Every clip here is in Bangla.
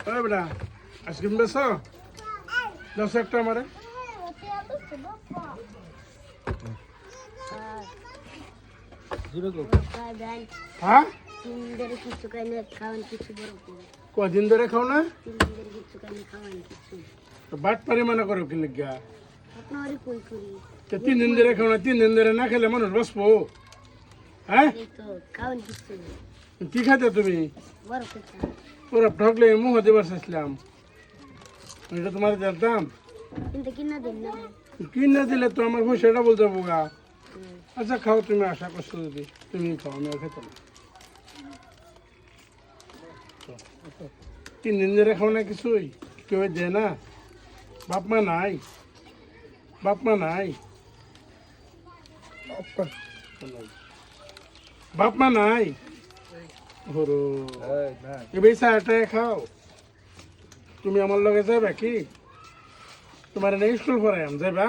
ওই বেটা আইসক্রিম বেছো দশ একটা আমারে হ্যাঁ কদিন ধরে খাও না বাট পারি মনে করো কি লিগা 3 দিন ধরে খাও না 3 দিন ধরে না খেলে মানুষ বসবো হ্যাঁ কি খাতে তুমি ওরা ঠকলে মুখ দেবার চাইছিলাম এটা তোমার জানতাম কিনা দিলে তো আমার পয়সাটা বলতে বোগা আচ্ছা খাও তুমি আশা করছো যদি তুমি খাও আমি আর খেতাম 3 দিন ধরে খাও না কিছুই কেউ দেয় না বাপ মা নাই বাপ মা নাই বাপ মা নাই হরো এবার চাটাই খাও তুমি আমার লগে যাবে কি তোমার না স্কুল পড়াইম যাবা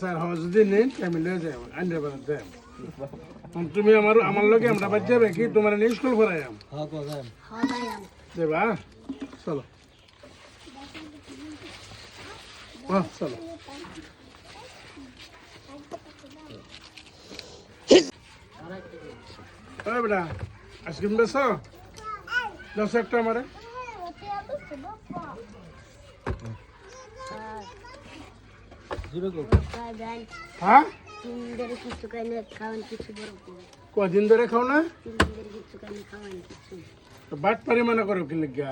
স্যার হ যদি নেন আমি লয়ে যাই আনতে পারেন যাই তুমি আমার লগে আমরা বাদ যাবে কি তোমার না স্কুল পড়াইম যাবা চলো চলো ওই বেটা আইসক্রিম বেছো দশ একটা আমারে হ্যাঁ কদিন ধরে খাও না বাট পারি মনে করো কি লিগা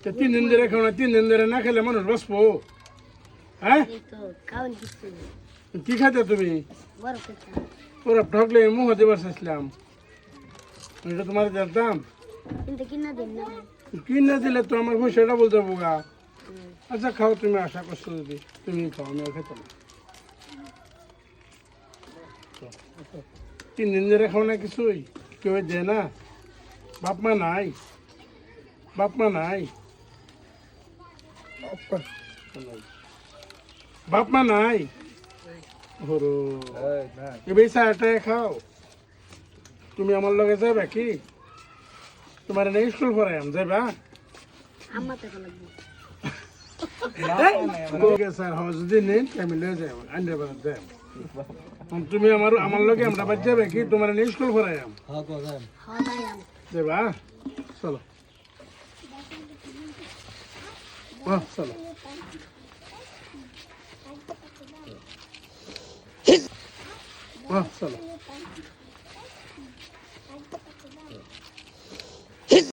3 দিন ধরে খাও না 3 দিন ধরে না খেলে মানুষ বসবো হ্যাঁ কি খাতে তুমি ওরা ঠকলে মুখ দেবার চাইছিলাম এটা তোমার জানতাম কিনা দিলে তো আমার পয়সাটা বলতে বোগা আচ্ছা খাও তুমি আশা করছো যদি তুমি খাও আমি আর খেতাম 3 দিন ধরে খাও না কিছুই কেউ দেয় না বাপ মা নাই বাপ মা নাই বাপ মা নাই হরো এবার চাটাই খাও তুমি আমার লগে যাবে কি তোমার না স্কুল পড়াইম যাবা স্যার হ যদি নেন আমি লয়ে যাই আনতে পারেন যাই তুমি আমার লগে আমরা বাদ যাবে কি তোমার না স্কুল পড়াইম যাবা চলো চলো চলো